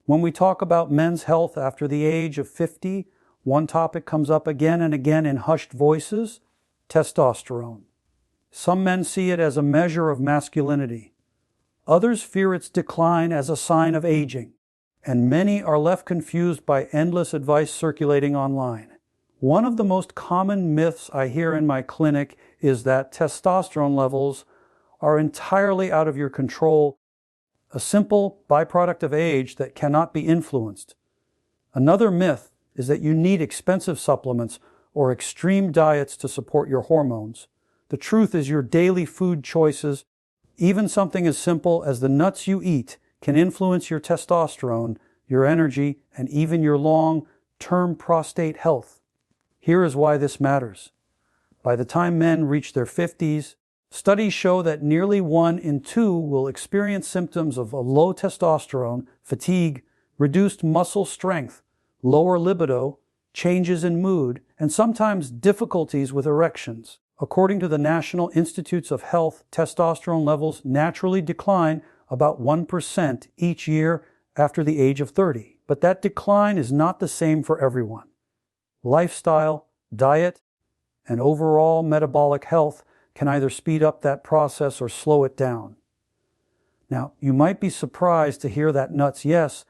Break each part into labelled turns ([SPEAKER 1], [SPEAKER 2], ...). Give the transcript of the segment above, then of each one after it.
[SPEAKER 1] When we talk about men's health after the age of 50, one topic comes up again and again in hushed voices: testosterone. Some men see it as a measure of masculinity. Others fear its decline as a sign of aging. And many are left confused by endless advice circulating online. One of the most common myths I hear in my clinic is that testosterone levels are entirely out of your control, a simple byproduct of age that cannot be influenced. Another myth is that you need expensive supplements or extreme diets to support your hormones. The truth is your daily food choices, even something as simple as the nuts you eat, can influence your testosterone, your energy, and even your long-term prostate health. Here is why this matters. By the time men reach their 50s, studies show that nearly 1 in 2 will experience symptoms of a low testosterone, fatigue, reduced muscle strength, lower libido, changes in mood, and sometimes difficulties with erections. According to the National Institutes of Health, testosterone levels naturally decline about 1% each year after the age of 30. But that decline is not the same for everyone. Lifestyle, diet, and overall metabolic health can either speed up that process or slow it down. Now, you might be surprised to hear that nuts, yes,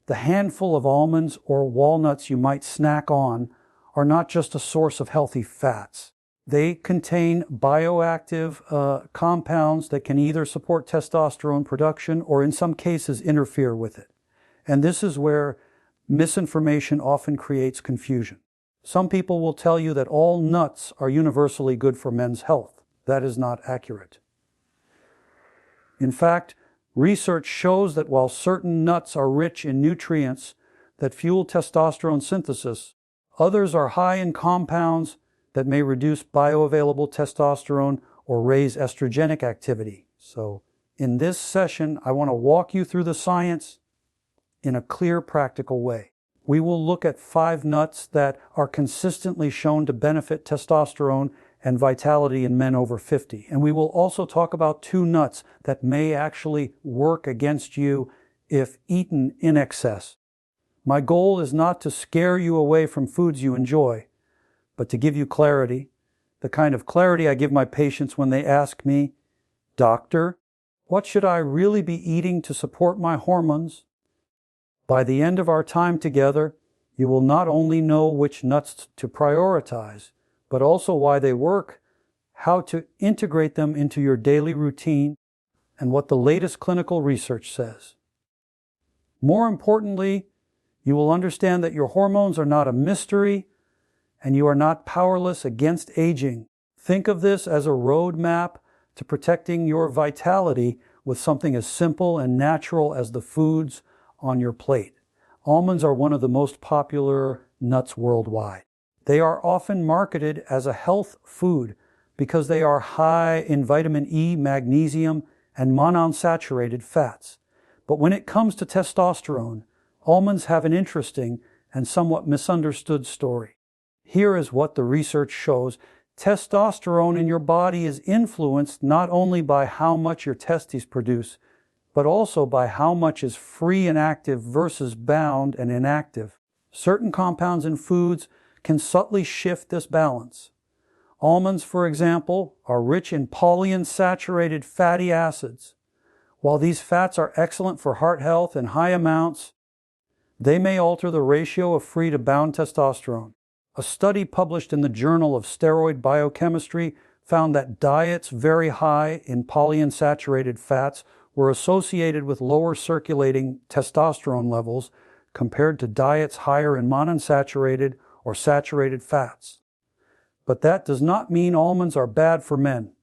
[SPEAKER 1] the handful of almonds or walnuts you might snack on are not just a source of healthy fats. They contain bioactive compounds that can either support testosterone production or in some cases interfere with it. And this is where misinformation often creates confusion. Some people will tell you that all nuts are universally good for men's health. That is not accurate. In fact, research shows that while certain nuts are rich in nutrients that fuel testosterone synthesis, others are high in compounds that may reduce bioavailable testosterone or raise estrogenic activity. So, in this session, I want to walk you through the science in a clear, practical way. We will look at 5 nuts that are consistently shown to benefit testosterone and vitality in men over 50. And we will also talk about 2 nuts that may actually work against you if eaten in excess. My goal is not to scare you away from foods you enjoy, but to give you clarity, the kind of clarity I give my patients when they ask me, "Doctor, what should I really be eating to support my hormones?" By the end of our time together, you will not only know which nuts to prioritize, but also why they work, how to integrate them into your daily routine, and what the latest clinical research says. More importantly, you will understand that your hormones are not a mystery, and you are not powerless against aging. Think of this as a roadmap to protecting your vitality with something as simple and natural as the foods on your plate. Almonds are one of the most popular nuts worldwide. They are often marketed as a health food because they are high in vitamin E, magnesium, and monounsaturated fats. But when it comes to testosterone, almonds have an interesting and somewhat misunderstood story. Here is what the research shows. Testosterone in your body is influenced not only by how much your testes produce, but also by how much is free and active versus bound and inactive. Certain compounds in foods can subtly shift this balance. Almonds, for example, are rich in polyunsaturated fatty acids. While these fats are excellent for heart health in high amounts, they may alter the ratio of free to bound testosterone. A study published in the Journal of Steroid Biochemistry found that diets very high in polyunsaturated fats were associated with lower circulating testosterone levels compared to diets higher in monounsaturated or saturated fats. But that does not mean almonds are bad for men.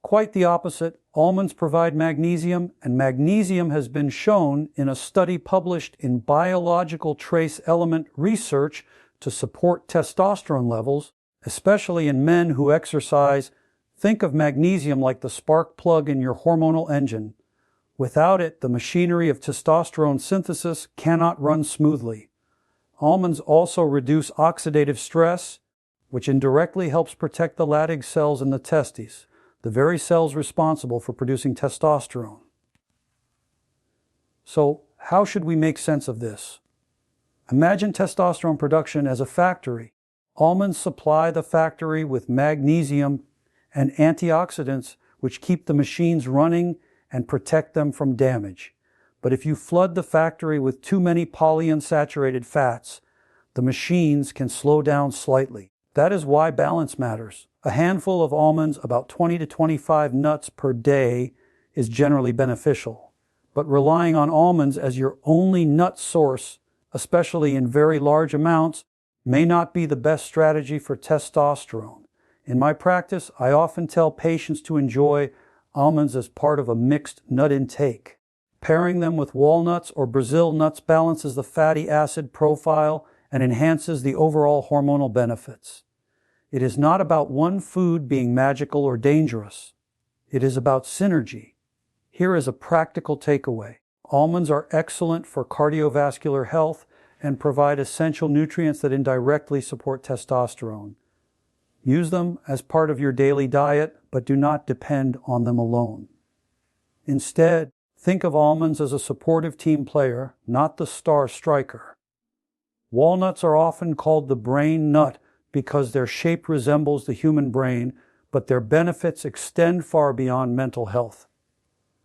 [SPEAKER 1] Quite the opposite. Almonds provide magnesium, and magnesium has been shown in a study published in Biological Trace Element Research to support testosterone levels, especially in men who exercise. Think of magnesium like the spark plug in your hormonal engine. Without it, the machinery of testosterone synthesis cannot run smoothly. Almonds also reduce oxidative stress, which indirectly helps protect the Leydig cells in the testes, the very cells responsible for producing testosterone. So, how should we make sense of this? Imagine testosterone production as a factory. Almonds supply the factory with magnesium and antioxidants which keep the machines running and protect them from damage. But if you flood the factory with too many polyunsaturated fats, the machines can slow down slightly. That is why balance matters. A handful of almonds, about 20 to 25 nuts per day, is generally beneficial. But relying on almonds as your only nut source, especially in very large amounts, may not be the best strategy for testosterone. In my practice, I often tell patients to enjoy almonds as part of a mixed nut intake. Pairing them with walnuts or Brazil nuts balances the fatty acid profile and enhances the overall hormonal benefits. It is not about one food being magical or dangerous. It is about synergy. Here is a practical takeaway. Almonds are excellent for cardiovascular health and provide essential nutrients that indirectly support testosterone. Use them as part of your daily diet, but do not depend on them alone. Instead, think of almonds as a supportive team player, not the star striker. Walnuts are often called the brain nut because their shape resembles the human brain, but their benefits extend far beyond mental health.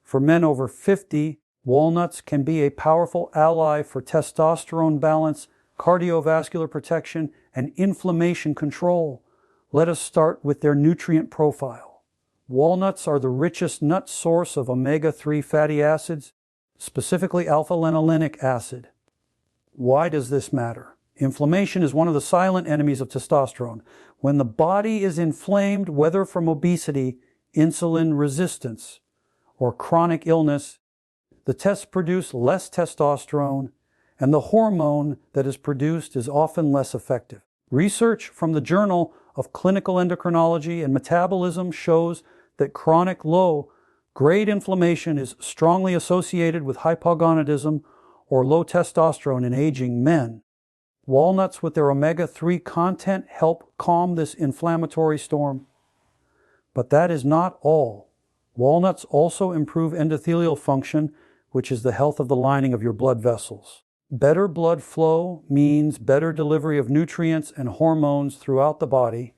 [SPEAKER 1] For men over 50, walnuts can be a powerful ally for testosterone balance, cardiovascular protection, and inflammation control. Let us start with their nutrient profile. Walnuts are the richest nut source of omega-3 fatty acids, specifically alpha-linolenic acid. Why does this matter? Inflammation is one of the silent enemies of testosterone. When the body is inflamed, whether from obesity, insulin resistance, or chronic illness, the tests produce less testosterone, and the hormone that is produced is often less effective. Research from the Journal of Clinical Endocrinology and Metabolism shows that chronic low-grade inflammation is strongly associated with hypogonadism or low testosterone in aging men. Walnuts with their omega-3 content help calm this inflammatory storm. But that is not all. Walnuts also improve endothelial function, which is the health of the lining of your blood vessels. Better blood flow means better delivery of nutrients and hormones throughout the body,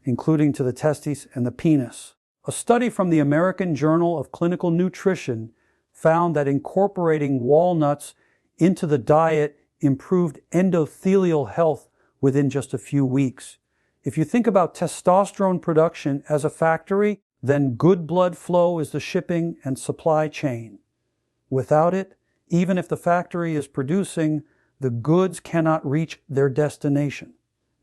[SPEAKER 1] including to the testes and the penis. A study from the American Journal of Clinical Nutrition found that incorporating walnuts into the diet improved endothelial health within just a few weeks. If you think about testosterone production as a factory, then good blood flow is the shipping and supply chain. Without it, even if the factory is producing, the goods cannot reach their destination.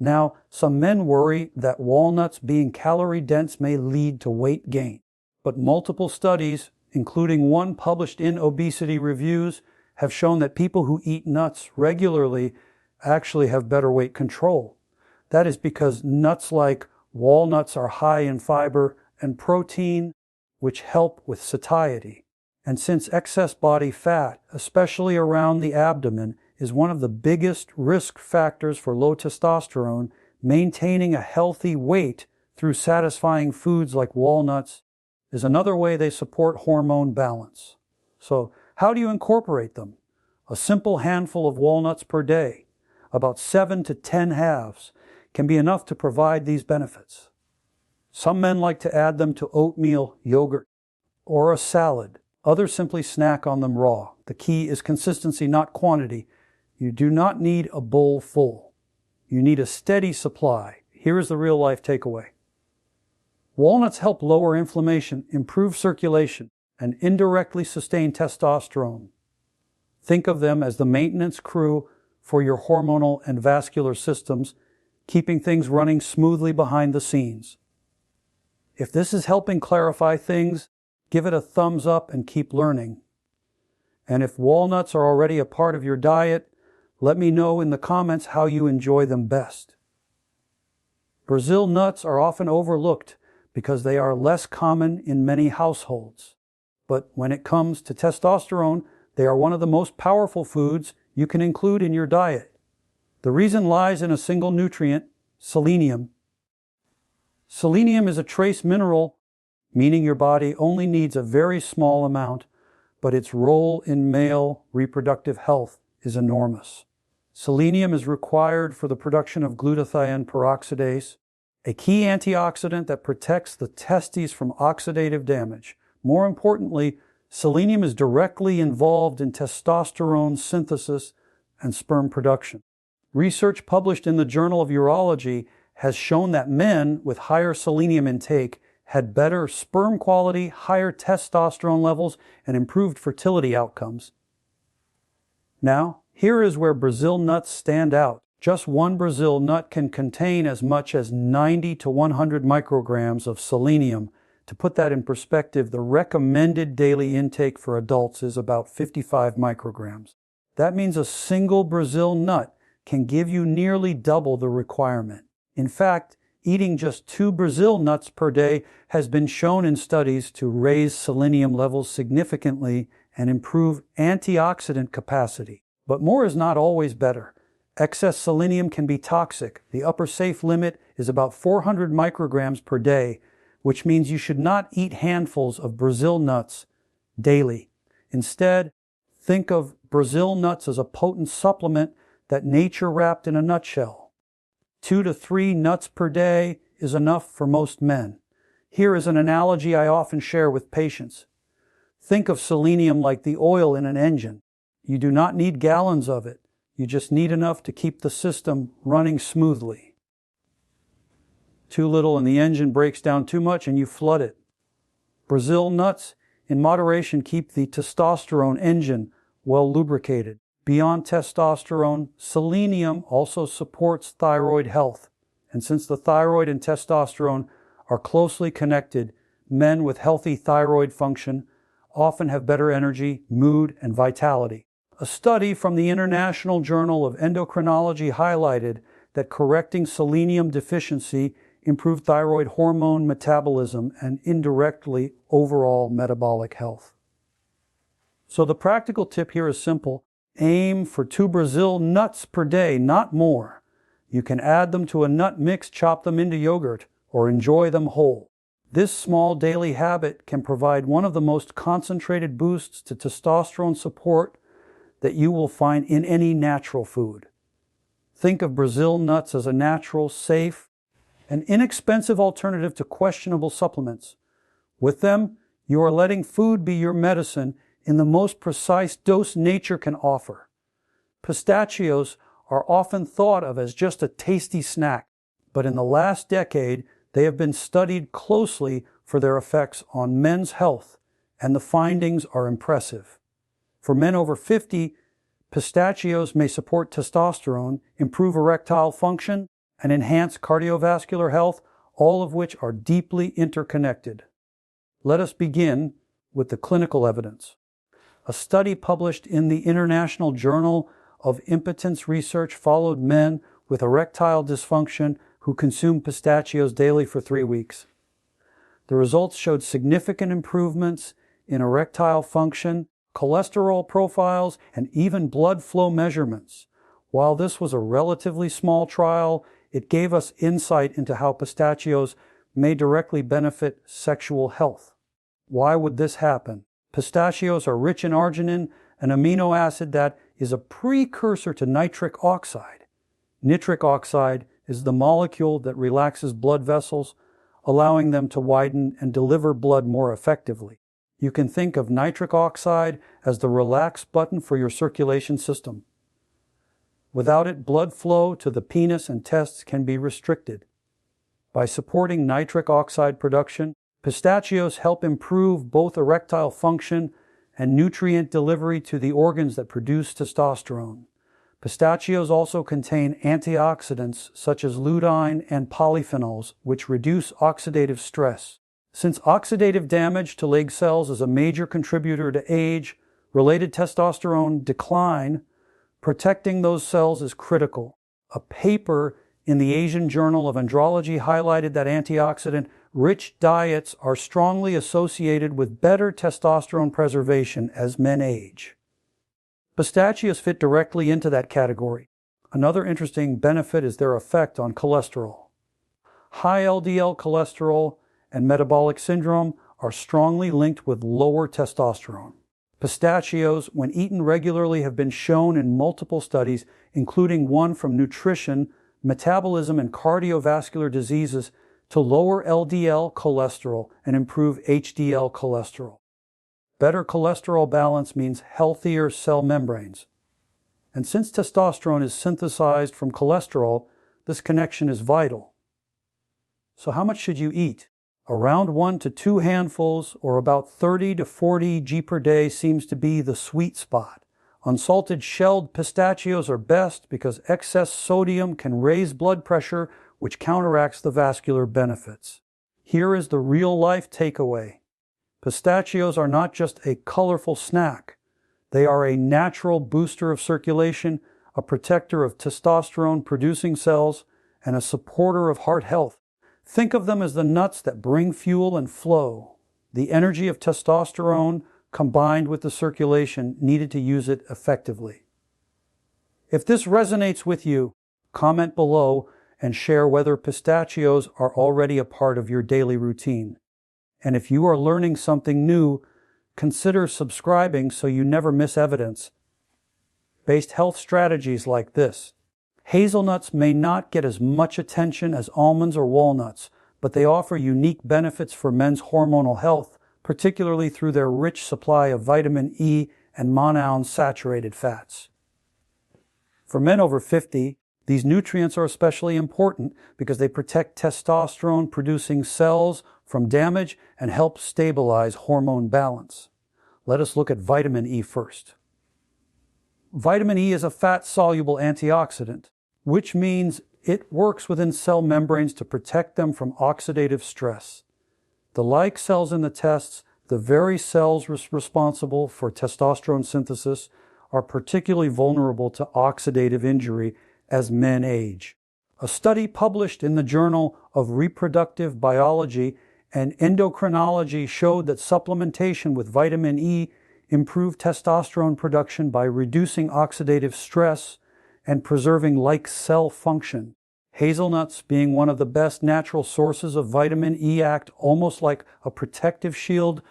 [SPEAKER 1] Now, some men worry that walnuts being calorie-dense may lead to weight gain. But multiple studies, including one published in Obesity Reviews, have shown that people who eat nuts regularly actually have better weight control. That is because nuts like walnuts are high in fiber and protein, which help with satiety. And since excess body fat, especially around the abdomen, is one of the biggest risk factors for low testosterone, maintaining a healthy weight through satisfying foods like walnuts is another way they support hormone balance. So, how do you incorporate them? A simple handful of walnuts per day, about 7 to 10 halves, can be enough to provide these benefits. Some men like to add them to oatmeal, yogurt, or a salad. Others simply snack on them raw. The key is consistency, not quantity. You do not need a bowl full. You need a steady supply. Here is the real-life takeaway. Walnuts help lower inflammation, improve circulation, and indirectly sustain testosterone. Think of them as the maintenance crew for your hormonal and vascular systems, keeping things running smoothly behind the scenes. If this is helping clarify things, give it a thumbs up and keep learning. And if walnuts are already a part of your diet, let me know in the comments how you enjoy them best. Brazil nuts are often overlooked because they are less common in many households. But when it comes to testosterone, they are one of the most powerful foods you can include in your diet. The reason lies in a single nutrient, selenium. Selenium is a trace mineral, meaning your body only needs a very small amount, but its role in male reproductive health is enormous. Selenium is required for the production of glutathione peroxidase, a key antioxidant that protects the testes from oxidative damage. More importantly, selenium is directly involved in testosterone synthesis and sperm production. Research published in the Journal of Urology has shown that men with higher selenium intake had better sperm quality, higher testosterone levels, and improved fertility outcomes. Now, here is where Brazil nuts stand out. Just one Brazil nut can contain as much as 90 to 100 micrograms of selenium. To put that in perspective, the recommended daily intake for adults is about 55 micrograms. That means a single Brazil nut can give you nearly double the requirement. In fact, eating just 2 Brazil nuts per day has been shown in studies to raise selenium levels significantly and improve antioxidant capacity. But more is not always better. Excess selenium can be toxic. The upper safe limit is about 400 micrograms per day, which means you should not eat handfuls of Brazil nuts daily. Instead, think of Brazil nuts as a potent supplement that nature wrapped in a nutshell. 2 to 3 nuts per day is enough for most men. Here is an analogy I often share with patients. Think of selenium like the oil in an engine. You do not need gallons of it. You just need enough to keep the system running smoothly. Too little and the engine breaks down too much and you flood it. Brazil nuts, in moderation, keep the testosterone engine well lubricated. Beyond testosterone, selenium also supports thyroid health. And since the thyroid and testosterone are closely connected, men with healthy thyroid function often have better energy, mood, and vitality. A study from the International Journal of Endocrinology highlighted that correcting selenium deficiency improved thyroid hormone metabolism and indirectly overall metabolic health. So the practical tip here is simple. Aim for 2 Brazil nuts per day, not more. You can add them to a nut mix, chop them into yogurt, or enjoy them whole. This small daily habit can provide one of the most concentrated boosts to testosterone support that you will find in any natural food. Think of Brazil nuts as a natural, safe, and inexpensive alternative to questionable supplements. With them, you are letting food be your medicine in the most precise dose nature can offer. Pistachios are often thought of as just a tasty snack, but in the last decade, they have been studied closely for their effects on men's health, and the findings are impressive. For men over 50, pistachios may support testosterone, improve erectile function, and enhance cardiovascular health, all of which are deeply interconnected. Let us begin with the clinical evidence. A study published in the International Journal of Impotence Research followed men with erectile dysfunction who consumed pistachios daily for 3 weeks. The results showed significant improvements in erectile function, cholesterol profiles, and even blood flow measurements. While this was a relatively small trial, it gave us insight into how pistachios may directly benefit sexual health. Why would this happen? Pistachios are rich in arginine, an amino acid that is a precursor to nitric oxide. Nitric oxide is the molecule that relaxes blood vessels, allowing them to widen and deliver blood more effectively. You can think of nitric oxide as the relax button for your circulation system. Without it, blood flow to the penis and testes can be restricted. By supporting nitric oxide production, pistachios help improve both erectile function and nutrient delivery to the organs that produce testosterone. Pistachios also contain antioxidants such as lutein and polyphenols, which reduce oxidative stress. Since oxidative damage to leg cells is a major contributor to age-related testosterone decline, protecting those cells is critical. A paper in the Asian Journal of Andrology highlighted that antioxidant-rich diets are strongly associated with better testosterone preservation as men age. Pistachios fit directly into that category. Another interesting benefit is their effect on cholesterol. High LDL cholesterol and metabolic syndrome are strongly linked with lower testosterone. Pistachios, when eaten regularly, have been shown in multiple studies, including one from nutrition, metabolism, and cardiovascular diseases, to lower LDL cholesterol and improve HDL cholesterol. Better cholesterol balance means healthier cell membranes. And since testosterone is synthesized from cholesterol, this connection is vital. So how much should you eat? Around 1 to 2 handfuls, or about 30 to 40 g per day, seems to be the sweet spot. Unsalted shelled pistachios are best because excess sodium can raise blood pressure, which counteracts the vascular benefits. Here is the real-life takeaway. Pistachios are not just a colorful snack. They are a natural booster of circulation, a protector of testosterone-producing cells, and a supporter of heart health. Think of them as the nuts that bring fuel and flow, the energy of testosterone combined with the circulation needed to use it effectively. If this resonates with you, comment below and share whether pistachios are already a part of your daily routine. And if you are learning something new, consider subscribing so you never miss evidence-based health strategies like this. Hazelnuts may not get as much attention as almonds or walnuts, but they offer unique benefits for men's hormonal health, particularly through their rich supply of vitamin E and monounsaturated fats. For men over 50, these nutrients are especially important because they protect testosterone-producing cells from damage and help stabilize hormone balance. Let us look at vitamin E first. Vitamin E is a fat-soluble antioxidant, which means it works within cell membranes to protect them from oxidative stress. The like cells in the tests, the very cells responsible for testosterone synthesis, are particularly vulnerable to oxidative injury as men age. A study published in the Journal of Reproductive Biology and Endocrinology showed that supplementation with vitamin E improved testosterone production by reducing oxidative stress and preserving like cell function. Hazelnuts, being one of the best natural sources of vitamin E, act almost like a protective shield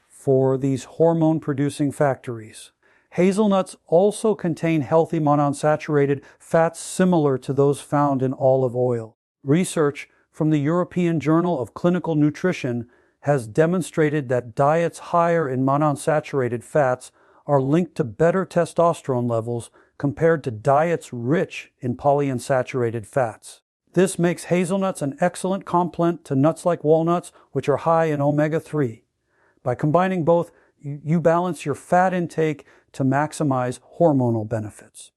[SPEAKER 1] for these hormone-producing factories. Hazelnuts also contain healthy monounsaturated fats similar to those found in olive oil. Research from the European Journal of Clinical Nutrition has demonstrated that diets higher in monounsaturated fats are linked to better testosterone levels compared to diets rich in polyunsaturated fats. This makes hazelnuts an excellent complement to nuts like walnuts, which are high in omega-3. By combining both, you balance your fat intake to maximize hormonal benefits.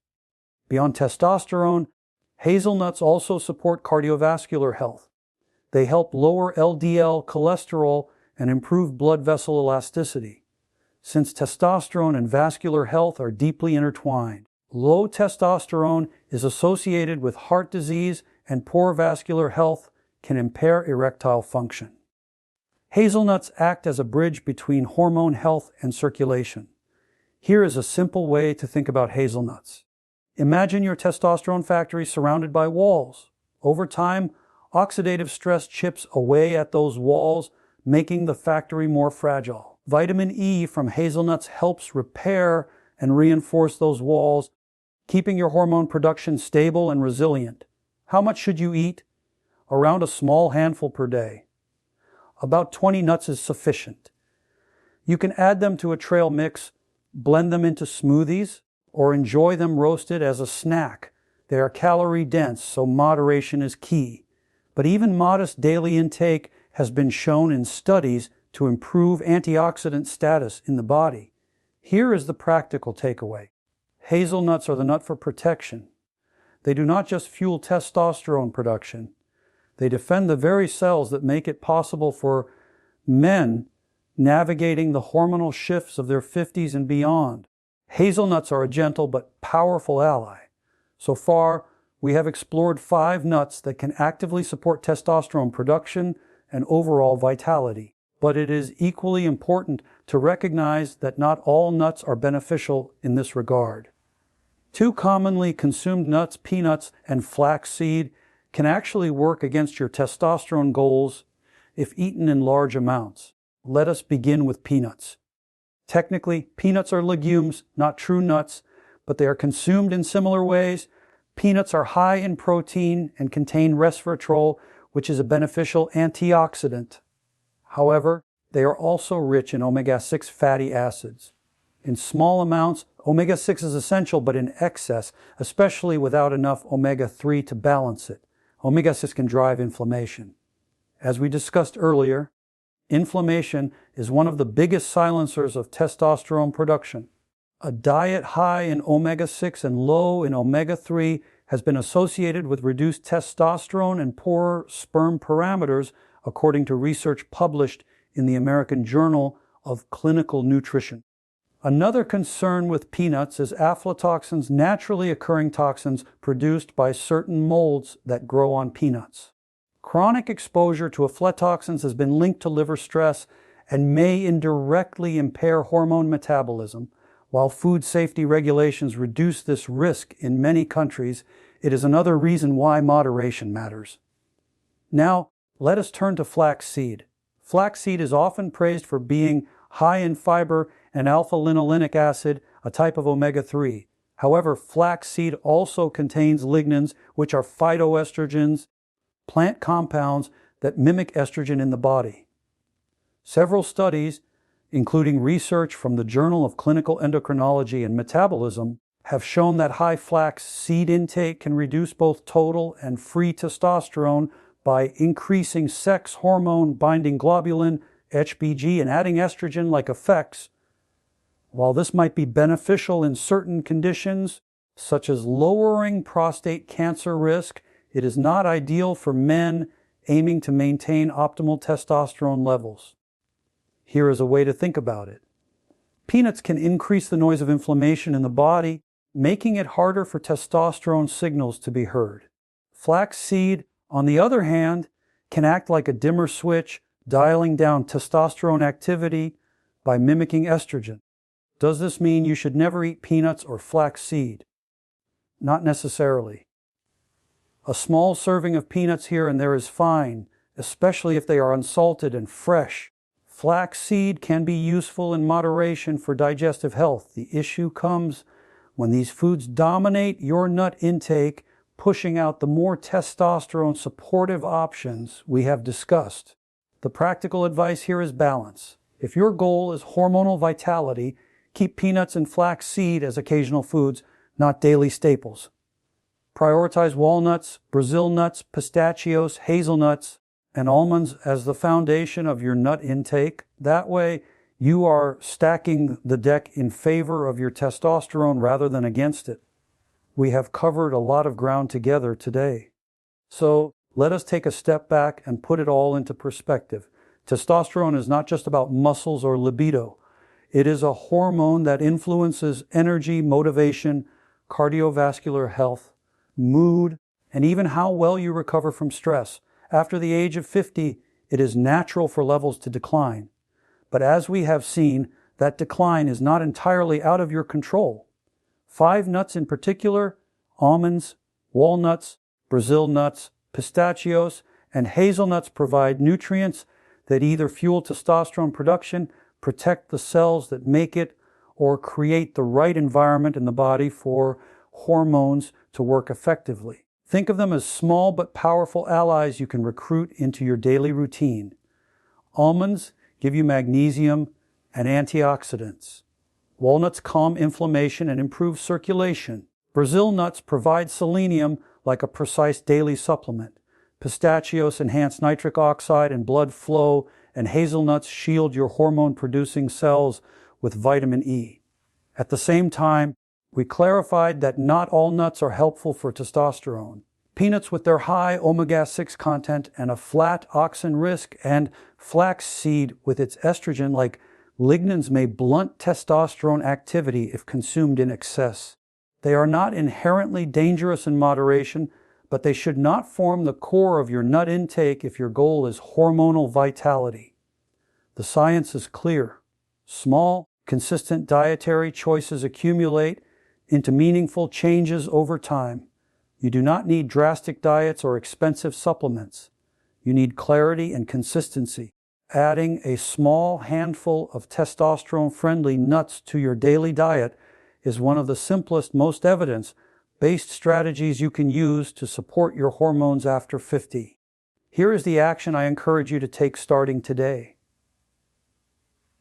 [SPEAKER 1] Beyond testosterone, hazelnuts also support cardiovascular health. They help lower LDL cholesterol and improve blood vessel elasticity. Since testosterone and vascular health are deeply intertwined, low testosterone is associated with heart disease, and poor vascular health can impair erectile function. Hazelnuts act as a bridge between hormone health and circulation. Here is a simple way to think about hazelnuts. Imagine your testosterone factory surrounded by walls. Over time, oxidative stress chips away at those walls, making the factory more fragile. Vitamin E from hazelnuts helps repair and reinforce those walls, keeping your hormone production stable and resilient. How much should you eat? Around a small handful per day. About 20 nuts is sufficient. You can add them to a trail mix, blend them into smoothies, or enjoy them roasted as a snack. They are calorie dense, so moderation is key. But even modest daily intake has been shown in studies to improve antioxidant status in the body. Here is the practical takeaway. Hazelnuts are the nut for protection. They do not just fuel testosterone production. They defend the very cells that make it possible for men navigating the hormonal shifts of their 50s and beyond. Hazelnuts are a gentle but powerful ally. So far, we have explored 5 nuts that can actively support testosterone production and overall vitality. But it is equally important to recognize that not all nuts are beneficial in this regard. 2 commonly consumed nuts, peanuts and flaxseed, can actually work against your testosterone goals if eaten in large amounts. Let us begin with peanuts. Technically, peanuts are legumes, not true nuts, but they are consumed in similar ways. Peanuts are high in protein and contain resveratrol, which is a beneficial antioxidant. However, they are also rich in omega-6 fatty acids. In small amounts, omega-6 is essential, but in excess, especially without enough omega-3 to balance it, omega-6 can drive inflammation. As we discussed earlier, inflammation is one of the biggest silencers of testosterone production. A diet high in omega-6 and low in omega-3 has been associated with reduced testosterone and poorer sperm parameters, according to research published in the American Journal of Clinical Nutrition. Another concern with peanuts is aflatoxins, naturally occurring toxins produced by certain molds that grow on peanuts. Chronic exposure to aflatoxins has been linked to liver stress and may indirectly impair hormone metabolism. While food safety regulations reduce this risk in many countries, it is another reason why moderation matters. Now, let us turn to flaxseed. Flaxseed is often praised for being high in fiber and alpha-linolenic acid, a type of omega-3. However, flaxseed also contains lignans, which are phytoestrogens, plant compounds that mimic estrogen in the body. Several studies, including research from the Journal of Clinical Endocrinology and Metabolism, have shown that high flax seed intake can reduce both total and free testosterone by increasing sex hormone binding globulin, HBG, and adding estrogen-like effects. While this might be beneficial in certain conditions, such as lowering prostate cancer risk, it is not ideal for men aiming to maintain optimal testosterone levels. Here is a way to think about it. Peanuts can increase the noise of inflammation in the body, making it harder for testosterone signals to be heard. Flaxseed, on the other hand, can act like a dimmer switch, dialing down testosterone activity by mimicking estrogen. Does this mean you should never eat peanuts or flaxseed? Not necessarily. A small serving of peanuts here and there is fine, especially if they are unsalted and fresh. Flaxseed can be useful in moderation for digestive health. The issue comes when these foods dominate your nut intake, pushing out the more testosterone supportive options we have discussed. The practical advice here is balance. If your goal is hormonal vitality, keep peanuts and flaxseed as occasional foods, not daily staples. Prioritize walnuts, Brazil nuts, pistachios, hazelnuts, and almonds as the foundation of your nut intake. That way, you are stacking the deck in favor of your testosterone rather than against it. We have covered a lot of ground together today. So let us take a step back and put it all into perspective. Testosterone is not just about muscles or libido. It is a hormone that influences energy, motivation, cardiovascular health, mood, and even how well you recover from stress. After the age of 50, it is natural for levels to decline. But as we have seen, that decline is not entirely out of your control. 5 nuts in particular, almonds, walnuts, Brazil nuts, pistachios, and hazelnuts provide nutrients that either fuel testosterone production, protect the cells that make it, or create the right environment in the body for hormones to work effectively. Think of them as small but powerful allies you can recruit into your daily routine. Almonds give you magnesium and antioxidants. Walnuts calm inflammation and improve circulation. Brazil nuts provide selenium like a precise daily supplement. Pistachios enhance nitric oxide and blood flow, and hazelnuts shield your hormone-producing cells with vitamin E. At the same time, we clarified that not all nuts are helpful for testosterone. Peanuts with their high omega-6 content and a flat oxen risk, and flaxseed with its estrogen like lignans may blunt testosterone activity if consumed in excess. They are not inherently dangerous in moderation, but they should not form the core of your nut intake if your goal is hormonal vitality. The science is clear. Small, consistent dietary choices accumulate into meaningful changes over time. You do not need drastic diets or expensive supplements. You need clarity and consistency. Adding a small handful of testosterone-friendly nuts to your daily diet is one of the simplest, most evidence-based strategies you can use to support your hormones after 50. Here is the action I encourage you to take starting today.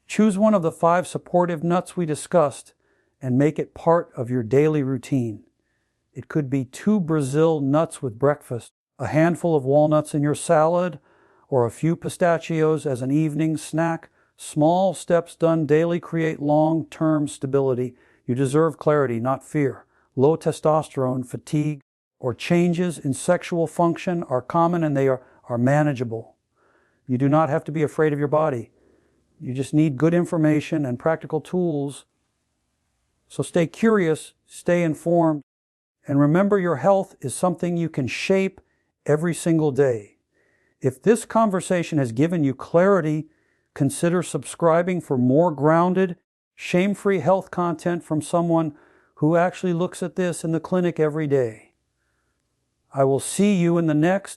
[SPEAKER 1] Choose one of the 5 supportive nuts we discussed and make it part of your daily routine. It could be 2 Brazil nuts with breakfast, a handful of walnuts in your salad, or a few pistachios as an evening snack. Small steps done daily create long-term stability. You deserve clarity, not fear. Low testosterone, fatigue, or changes in sexual function are common and they are manageable. You do not have to be afraid of your body. You just need good information and practical tools. So stay curious, stay informed, and remember your health is something you can shape every single day. If this conversation has given you clarity, consider subscribing for more grounded, shame-free health content from someone who actually looks at this in the clinic every day. I will see you in the next